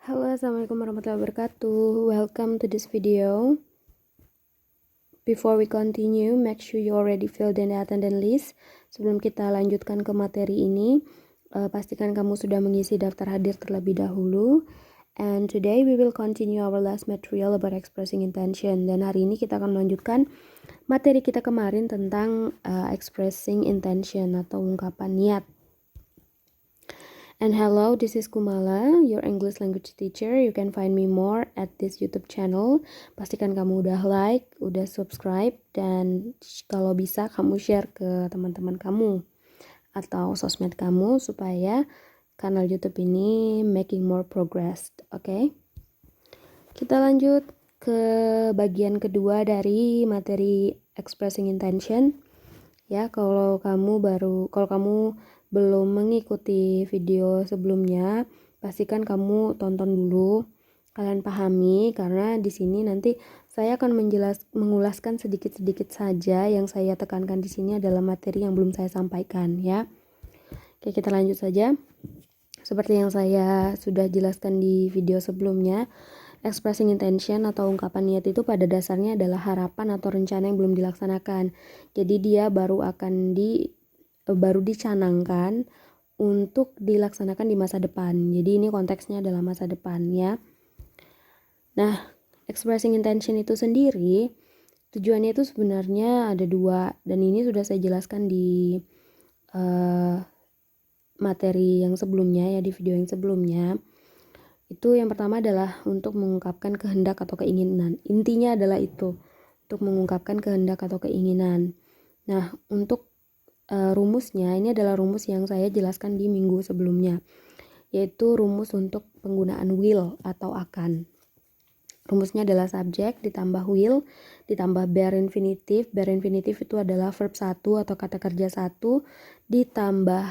Halo, assalamualaikum warahmatullahi wabarakatuh. Welcome to this video. Before we continue, make sure you already filled in the attendance list. Sebelum kita lanjutkan ke materi ini, pastikan kamu sudah mengisi daftar hadir terlebih dahulu. And today we will continue our last material about expressing intention. Dan hari ini kita akan melanjutkan materi kita kemarin tentang expressing intention atau ungkapan niat. And hello, this is Kumala, your English language teacher. You can find me more at this YouTube channel. Pastikan kamu udah like, udah subscribe, dan kalau bisa kamu share ke teman-teman kamu atau sosmed kamu supaya kanal YouTube ini making more progress. Oke? Kita lanjut ke bagian kedua dari materi expressing intention. Ya, kalau kamu belum mengikuti video sebelumnya, pastikan kamu tonton dulu, kalian pahami, karena di sini nanti saya akan mengulaskan sedikit-sedikit saja. Yang saya tekankan di sini adalah materi yang belum saya sampaikan, ya. Oke, kita lanjut saja. Seperti yang saya sudah jelaskan di video sebelumnya, expressing intention atau ungkapan niat itu pada dasarnya adalah harapan atau rencana yang belum dilaksanakan. Jadi dia baru dicanangkan untuk dilaksanakan di masa depan. Jadi ini konteksnya adalah masa depan, ya. Nah, expressing intention itu sendiri tujuannya itu sebenarnya ada dua, dan ini sudah saya jelaskan di materi yang sebelumnya, ya, di video yang sebelumnya. Itu yang pertama adalah untuk mengungkapkan kehendak atau keinginan. Intinya adalah itu, untuk mengungkapkan kehendak atau keinginan. Nah, untuk rumusnya, ini adalah rumus yang saya jelaskan di minggu sebelumnya, yaitu rumus untuk penggunaan will atau akan. Rumusnya adalah subjek ditambah will ditambah bare infinitive. Bare infinitive itu adalah verb 1 atau kata kerja 1 ditambah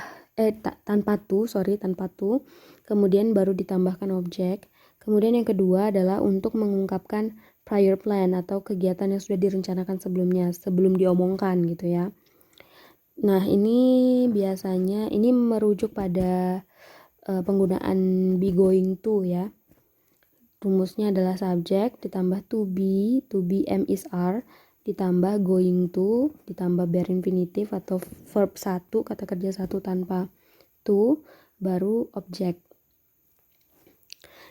tanpa to, kemudian baru ditambahkan objek. Kemudian yang kedua adalah untuk mengungkapkan prior plan atau kegiatan yang sudah direncanakan sebelumnya, sebelum diomongkan gitu, ya. Nah, ini biasanya ini merujuk pada penggunaan be going to, ya. Rumusnya adalah subjek ditambah to be am is are, ditambah going to, ditambah bare infinitive atau verb 1, kata kerja 1 tanpa to, baru objek.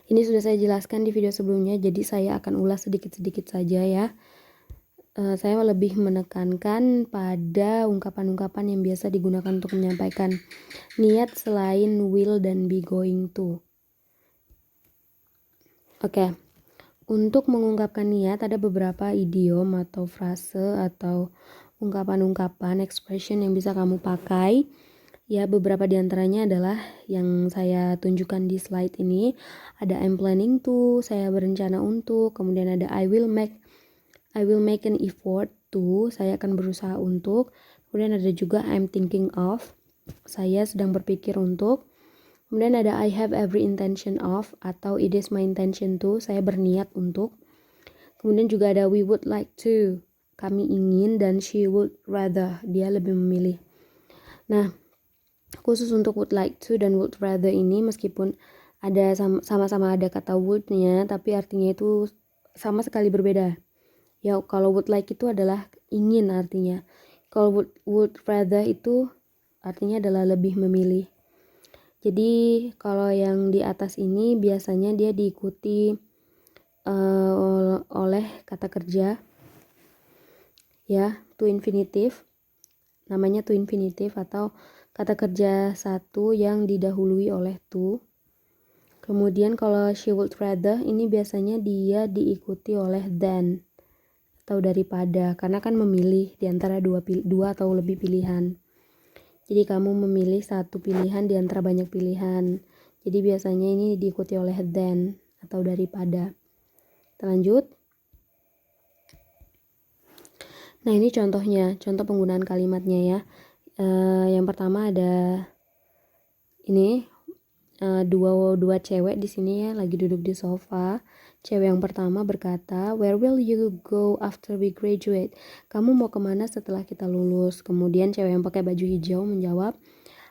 Ini sudah saya jelaskan di video sebelumnya, jadi saya akan ulas sedikit-sedikit saja, ya. Saya lebih menekankan pada ungkapan-ungkapan yang biasa digunakan untuk menyampaikan niat selain will dan be going to. Oke. Untuk mengungkapkan niat ada beberapa idiom atau frase atau ungkapan-ungkapan expression yang bisa kamu pakai. Ya, beberapa diantaranya adalah yang saya tunjukkan di slide ini. Ada I'm planning to, saya berencana untuk. Kemudian ada I will make an effort to, saya akan berusaha untuk. Kemudian ada juga I'm thinking of, saya sedang berpikir untuk. Kemudian ada I have every intention of, atau it is my intention to, saya berniat untuk. Kemudian juga ada we would like to, kami ingin, dan she would rather, dia lebih memilih. Nah, khusus untuk would like to dan would rather ini, meskipun ada sama-sama ada kata would-nya, tapi artinya itu sama sekali berbeda. Ya, kalau would like itu adalah ingin artinya. Kalau would rather itu artinya adalah lebih memilih. Jadi kalau yang di atas ini biasanya dia diikuti oleh kata kerja, ya, to infinitive. Namanya to infinitive atau kata kerja satu yang didahului oleh to. Kemudian kalau she would rather ini biasanya dia diikuti oleh than atau daripada, karena kan memilih di antara dua atau lebih pilihan. Jadi kamu memilih satu pilihan di antara banyak pilihan. Jadi biasanya ini diikuti oleh than atau daripada. Kita lanjut. Nah, ini contohnya, contoh penggunaan kalimatnya, ya. Yang pertama ada ini dua cewek di sini, ya, lagi duduk di sofa. Cewek yang pertama berkata, where will you go after we graduate? Kamu mau kemana setelah kita lulus? Kemudian cewek yang pakai baju hijau menjawab,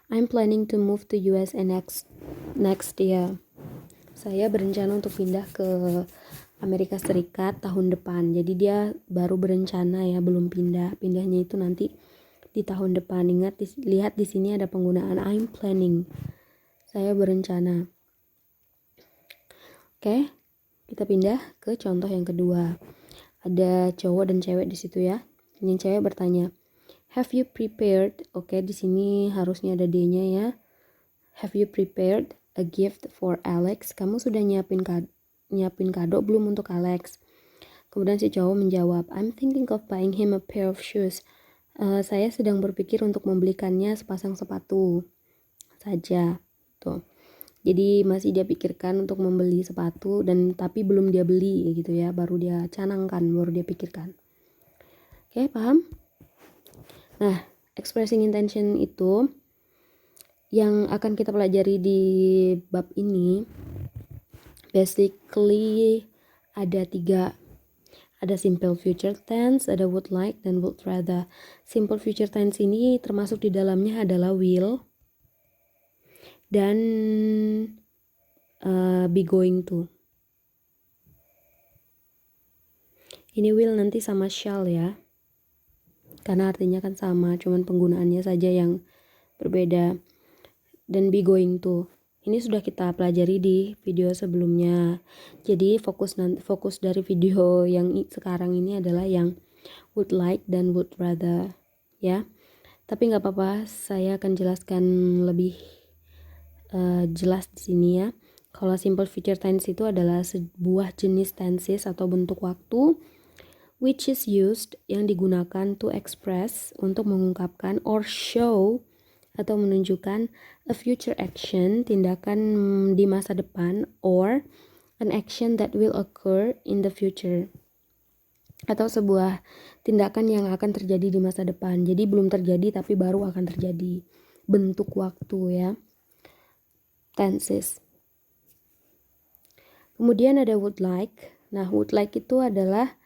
I'm planning to move to USA next year. saya berencana untuk pindah ke Amerika Serikat tahun depan. Jadi dia baru berencana ya, belum pindah. Pindahnya itu nanti di tahun depan. Ingat, lihat di sini ada penggunaan I'm planning. Saya berencana. Oke, kita pindah ke contoh yang kedua. Ada cowok dan cewek di situ ya. Yang cewek bertanya, "Have you prepared?" Oke, di sini harusnya ada D-nya ya. "Have you prepared a gift for Alex?" Kamu sudah nyiapin kado belum untuk Alex? Kemudian si cowok menjawab, "I'm thinking of buying him a pair of shoes." Saya sedang berpikir untuk membelikannya sepasang sepatu saja. Tuh. Jadi masih dia pikirkan untuk membeli sepatu, dan tapi belum dia beli gitu ya, baru dia canangkan, baru dia pikirkan. Oke, paham? Nah, expressing intention itu yang akan kita pelajari di bab ini basically ada 3. Ada simple future tense, ada would like, dan would rather. Simple future tense ini termasuk di dalamnya adalah will dan be going to. Ini will nanti sama shall ya, karena artinya kan sama, cuman penggunaannya saja yang berbeda. Dan be going to, ini sudah kita pelajari di video sebelumnya. Jadi fokus dari video yang sekarang ini adalah yang would like dan would rather ya. Tapi nggak apa-apa, saya akan jelaskan lebih jelas di sini ya. Kalau simple future tense itu adalah sebuah jenis tenses atau bentuk waktu which is used, yang digunakan to express, untuk mengungkapkan, or show, atau menunjukkan a future action, tindakan di masa depan, or an action that will occur in the future, atau sebuah tindakan yang akan terjadi di masa depan. Jadi belum terjadi tapi baru akan terjadi. Bentuk waktu ya. Tenses. Kemudian ada would like. Nah, would like itu adalah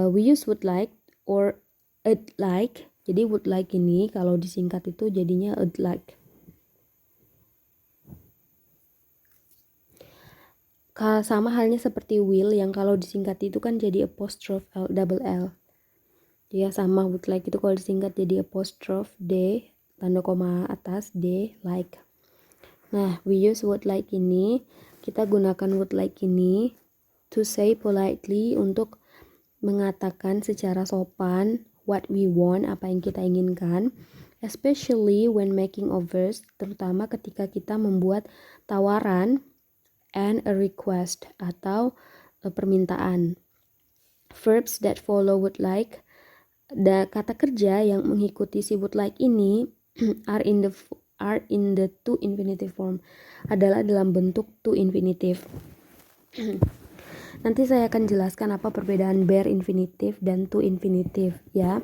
we use would like or I'd like. Jadi would like ini kalau disingkat itu jadinya I'd like. Sama halnya seperti will yang kalau disingkat itu kan jadi apostrophe L, double L. Ya, sama would like itu kalau disingkat jadi apostrophe D, tanda koma atas D, like. Nah, we use would like ini, kita gunakan would like ini to say politely, untuk mengatakan secara sopan what we want, apa yang kita inginkan, especially when making offers, terutama ketika kita membuat tawaran, and a request, atau permintaan. Verbs that follow would like, kata kerja yang mengikuti si would like ini are in the to infinitive form, adalah dalam bentuk to infinitive. Nanti saya akan jelaskan apa perbedaan bare infinitive dan to infinitive ya.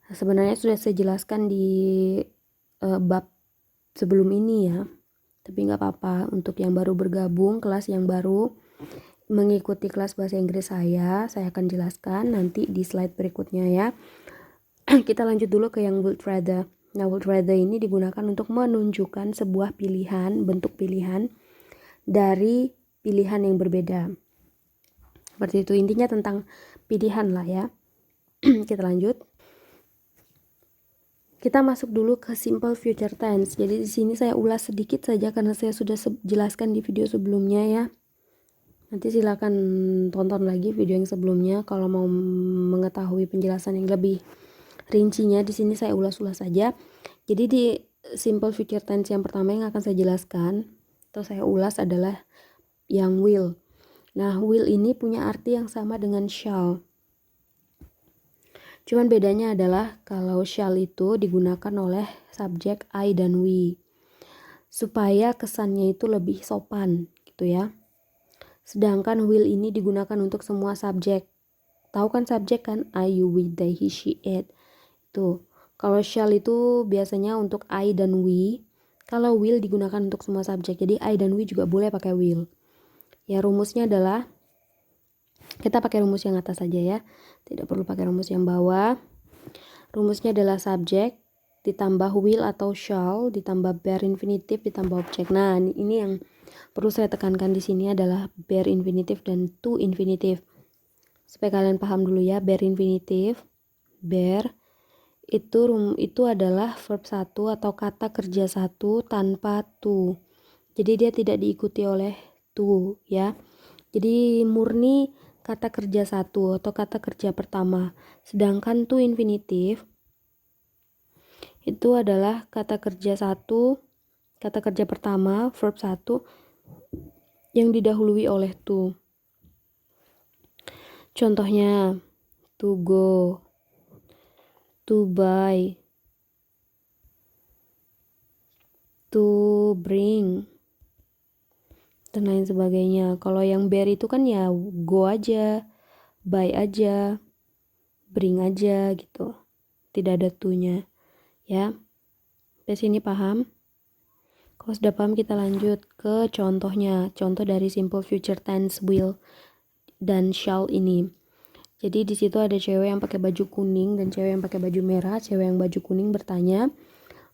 Sebenarnya sudah saya jelaskan di bab sebelum ini ya. Tapi nggak apa-apa, untuk yang baru bergabung, kelas yang baru mengikuti kelas bahasa Inggris saya akan jelaskan nanti di slide berikutnya ya. Kita lanjut dulu ke yang would rather. Nah, would rather ini digunakan untuk menunjukkan sebuah pilihan, bentuk pilihan dari pilihan yang berbeda. Seperti itu, intinya tentang pilihan lah ya. Kita lanjut. Kita masuk dulu ke simple future tense. Jadi di sini saya ulas sedikit saja karena saya sudah jelaskan di video sebelumnya ya. Nanti silakan tonton lagi video yang sebelumnya kalau mau mengetahui penjelasan yang lebih rincinya. Di sini saya ulas-ulas saja. Jadi di simple future tense yang pertama yang akan saya jelaskan atau saya ulas adalah yang will. Nah, will ini punya arti yang sama dengan shall. Cuman bedanya adalah kalau shall itu digunakan oleh subjek I dan we, supaya kesannya itu lebih sopan gitu ya. Sedangkan will ini digunakan untuk semua subjek. Tahu kan subjek kan? I, you, we, they, he, she, it. Tuh. Kalau shall itu biasanya untuk I dan we. Kalau will digunakan untuk semua subjek. Jadi I dan we juga boleh pakai will. Ya, rumusnya adalah kita pakai rumus yang atas saja ya. Tidak perlu pakai rumus yang bawah. Rumusnya adalah subjek ditambah will atau shall ditambah bare infinitive ditambah objek. Nah, ini yang perlu saya tekankan di sini adalah bare infinitive dan to infinitive. Supaya kalian paham dulu ya, bare infinitive, bare itu adalah verb 1 atau kata kerja 1 tanpa to. Jadi dia tidak diikuti oleh to ya. Jadi murni kata kerja 1 atau kata kerja pertama. Sedangkan to infinitive itu adalah kata kerja 1, kata kerja pertama, verb 1 yang didahului oleh to. Contohnya to go, to buy, to bring, dan lain sebagainya. Kalau yang bare itu kan ya go aja, buy aja, bring aja gitu. Tidak ada to-nya ya. Sampai sini paham? Kalau sudah paham kita lanjut ke contohnya. Contoh dari simple future tense will dan shall ini. Jadi di situ ada cewek yang pakai baju kuning dan cewek yang pakai baju merah. Cewek yang baju kuning bertanya,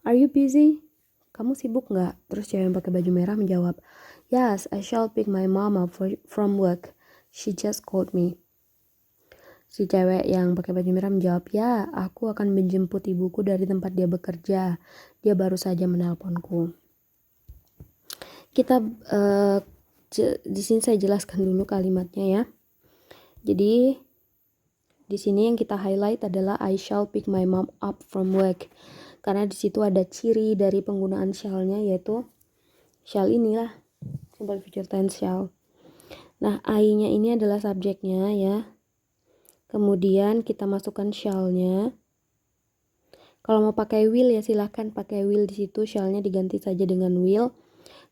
"Are you busy? Kamu sibuk nggak?" Terus cewek yang pakai baju merah menjawab, "Yes, I shall pick my mom up from work. She just called me." Si cewek yang pakai baju merah menjawab, "Ya, aku akan menjemput ibuku dari tempat dia bekerja. Dia baru saja menelponku." Kita di sini saya jelaskan dulu kalimatnya ya. Jadi di sini yang kita highlight adalah I shall pick my mom up from work. Karena di situ ada ciri dari penggunaan shall-nya, yaitu shall inilah simple future tense shall. Nah, I-nya ini adalah subjeknya ya. Kemudian kita masukkan shall-nya. Kalau mau pakai will ya silahkan pakai will di situ, shall-nya diganti saja dengan will.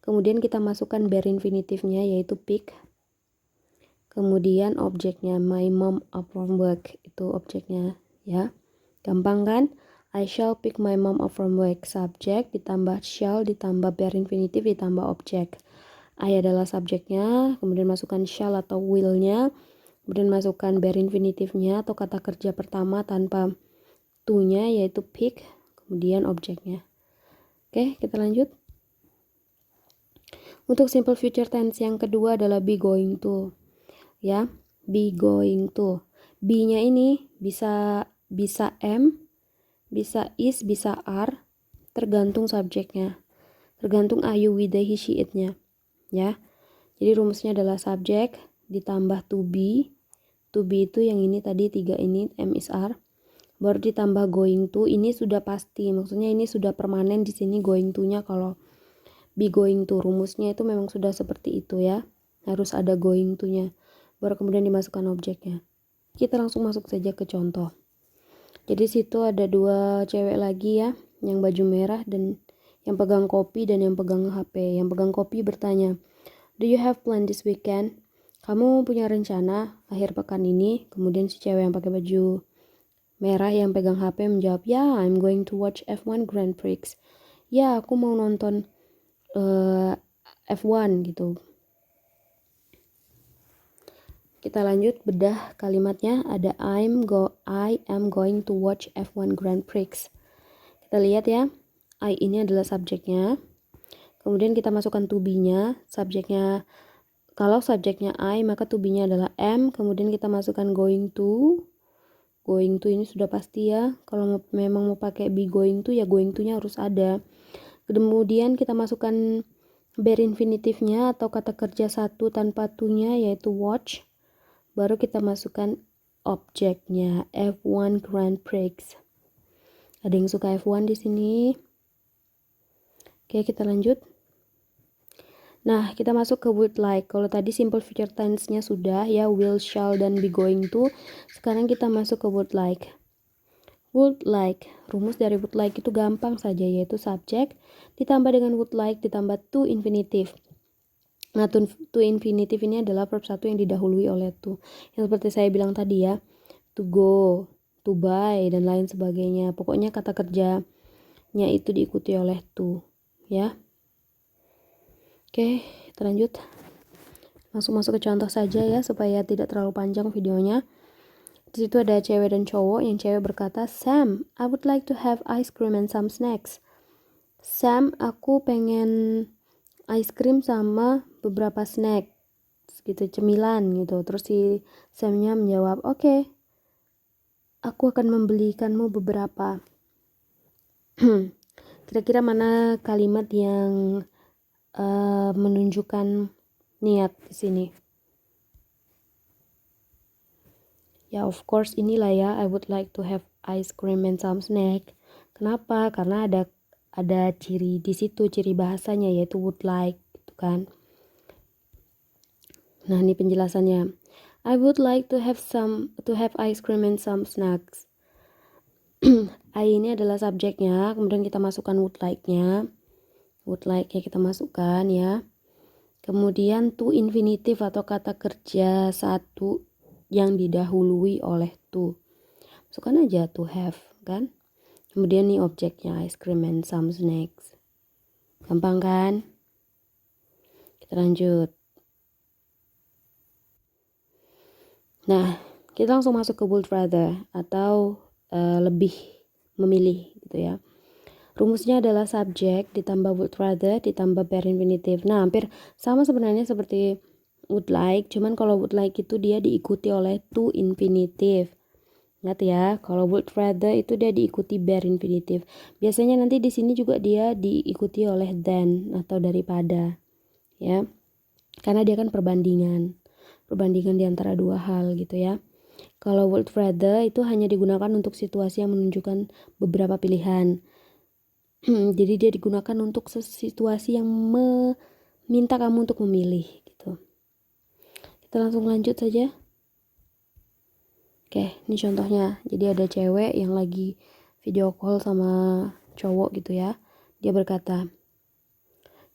Kemudian kita masukkan bare infinitive-nya yaitu pick. Kemudian objeknya my mom up from work, itu objeknya ya. Gampang kan? I shall pick my mom up from work, subjek ditambah shall ditambah bare infinitive ditambah objek. I adalah subjeknya, kemudian masukkan shall atau will-nya, kemudian masukkan bare infinitive-nya atau kata kerja pertama tanpa to-nya yaitu pick, kemudian objeknya. Oke, kita lanjut. Untuk simple future tense yang kedua adalah be going to. Ya, be going to. Be-nya ini bisa am, bisa is, bisa are, tergantung subjeknya. Tergantung are you, we, they, he, she, it-nya. Ya. Jadi rumusnya adalah subjek ditambah to be. To be itu yang ini tadi 3 ini, am, is, are. Baru ditambah going to, ini sudah pasti. Maksudnya ini sudah permanen di sini going to-nya. Kalau be going to, rumusnya itu memang sudah seperti itu ya. Harus ada going to-nya. Baru kemudian dimasukkan objeknya. Kita langsung masuk saja ke contoh. Jadi situ ada 2 cewek lagi ya, yang baju merah dan yang pegang kopi dan yang pegang HP. Yang pegang kopi bertanya, "Do you have plan this weekend?" Kamu punya rencana akhir pekan ini? Kemudian si cewek yang pakai baju merah yang pegang HP menjawab, "Ya, I'm going to watch F1 Grand Prix." Ya, aku mau nonton F1 gitu. Kita lanjut bedah kalimatnya. Ada I am going to watch F1 Grand Prix. Kita lihat ya. I ini adalah subjeknya. Kemudian kita masukkan to be-nya. Subjeknya, kalau subjeknya I maka to be-nya adalah am. Kemudian kita masukkan going to. Going to ini sudah pasti ya. Kalau memang mau pakai be going to ya going to-nya harus ada. Kemudian kita masukkan bare infinitive-nya atau kata kerja 1 tanpa to-nya yaitu watch. Baru kita masukkan objeknya F1 Grand Prix. Ada yang suka F1 di sini? Oke, kita lanjut. Nah, kita masuk ke would like. Kalau tadi simple future tense-nya sudah ya, will, shall, dan be going to. Sekarang kita masuk ke would like. Would like. Rumus dari would like itu gampang saja, yaitu subjek ditambah dengan would like ditambah to infinitive. Nah, to infinitive ini adalah verb 1 yang didahului oleh to. Yang seperti saya bilang tadi ya, to go, to buy, dan lain sebagainya. Pokoknya kata kerjanya itu diikuti oleh to, ya. Oke, kita lanjut. Langsung masuk ke contoh saja ya, supaya tidak terlalu panjang videonya. Di situ ada cewek dan cowok. Yang cewek berkata, "Sam, I would like to have ice cream and some snacks." Sam, aku pengen ice cream sama beberapa snack gitu, cemilan gitu. Terus si Samnya menjawab, oke, aku akan membelikanmu beberapa. Kira-kira mana kalimat yang menunjukkan niat di sini? Ya, of course inilah ya, I would like to have ice cream and some snack. Kenapa? Karena ada ciri di situ, ciri bahasanya yaitu would like gitu kan. Nah, ini penjelasannya. I would like to have ice cream and some snacks. I ini adalah subjeknya, kemudian kita masukkan would like-nya. Would like-nya kita masukkan ya. Kemudian to infinitive atau kata kerja satu yang didahului oleh to. Masukkan aja to have kan. Kemudian nih objeknya ice cream and some snacks. Gampang kan? Kita lanjut. Nah, kita langsung masuk ke would rather atau lebih memilih gitu ya. Rumusnya adalah subjek ditambah would rather ditambah bare infinitive. Nah, hampir sama sebenarnya seperti would like, cuman kalau would like itu dia diikuti oleh to infinitive. Ingat ya, kalau would rather itu dia diikuti bare infinitive. Biasanya nanti di sini juga dia diikuti oleh than atau daripada. Ya. Karena dia kan perbandingan di antara dua hal gitu ya. Kalau would rather itu hanya digunakan untuk situasi yang menunjukkan beberapa pilihan. Jadi dia digunakan untuk situasi yang meminta kamu untuk memilih gitu. Kita langsung lanjut saja. Oke, ini contohnya. Jadi ada cewek yang lagi video call sama cowok gitu ya. Dia berkata,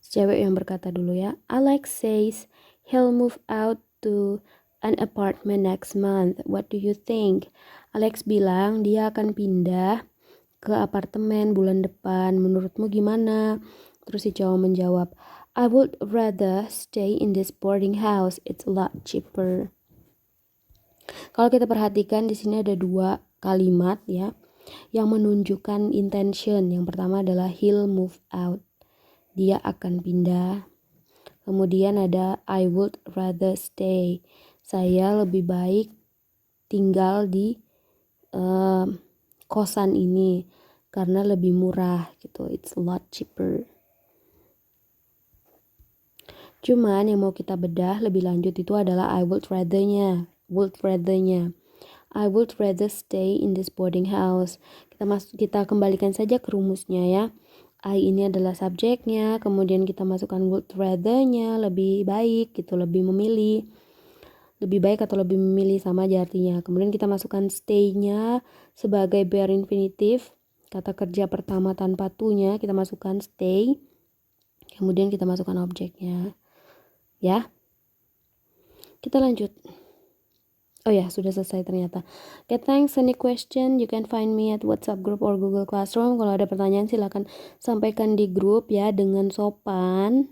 cewek yang berkata dulu ya, Alex says he'll move out to an apartment next month. What do you think? Alex bilang dia akan pindah ke apartemen bulan depan. Menurutmu gimana? Terus si cowok menjawab, I would rather stay in this boarding house. It's a lot cheaper. Kalau kita perhatikan di sini ada dua kalimat ya yang menunjukkan intention. Yang pertama adalah he'll move out. Dia akan pindah. Kemudian ada I would rather stay. Saya lebih baik tinggal di kosan ini karena lebih murah gitu. It's a lot cheaper. Cuman yang mau kita bedah lebih lanjut itu adalah I would rather-nya. I would rather stay in this boarding house. Kita kembalikan saja ke rumusnya ya. I ini adalah subjeknya, kemudian kita masukkan would rather-nya, lebih baik gitu, lebih memilih. Lebih baik atau lebih memilih sama aja artinya. Kemudian kita masukkan stay-nya sebagai bare infinitive. Kata kerja pertama tanpa to-nya kita masukkan stay. Kemudian kita masukkan objeknya. Ya. Kita lanjut. Oh ya, sudah selesai ternyata. Okay, thanks. Any question, you can find me at WhatsApp group or Google Classroom. Kalau ada pertanyaan silakan sampaikan di grup ya dengan sopan.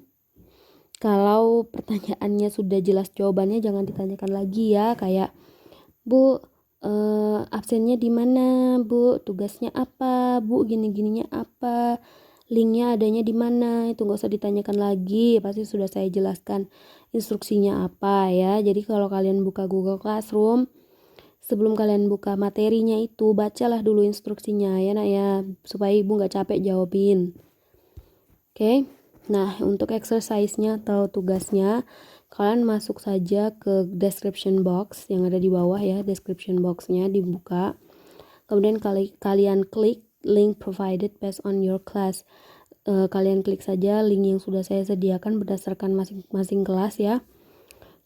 Kalau pertanyaannya sudah jelas jawabannya jangan ditanyakan lagi ya, kayak Bu, absennya di mana, Bu? Tugasnya apa, Bu? Gini-gininya apa? Linknya adanya di mana? Itu nggak usah ditanyakan lagi, pasti sudah saya jelaskan instruksinya apa ya. Jadi kalau kalian buka Google Classroom, sebelum kalian buka materinya itu, bacalah dulu instruksinya ya nak ya, supaya ibu nggak capek jawabin. Oke, nah untuk exercise-nya atau tugasnya, kalian masuk saja ke description box yang ada di bawah ya, description box-nya dibuka. Kemudian kalian klik link provided based on your class. Kalian klik saja link yang sudah saya sediakan berdasarkan masing-masing kelas ya.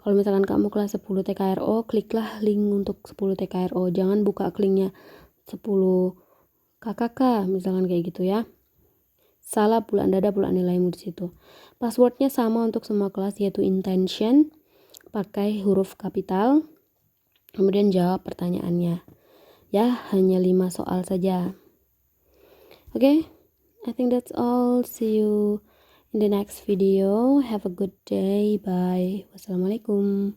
Kalau misalkan kamu kelas 10 TKRO, kliklah link untuk 10 TKRO. Jangan buka linknya 10 KKK, misalkan kayak gitu ya. Salah pula, Anda ada pula nilaimu di situ. Passwordnya sama untuk semua kelas yaitu intention, pakai huruf kapital. Kemudian jawab pertanyaannya. Ya, hanya 5 soal saja. Okay, I think that's all. See you in the next video. Have a good day. Bye. Wassalamualaikum.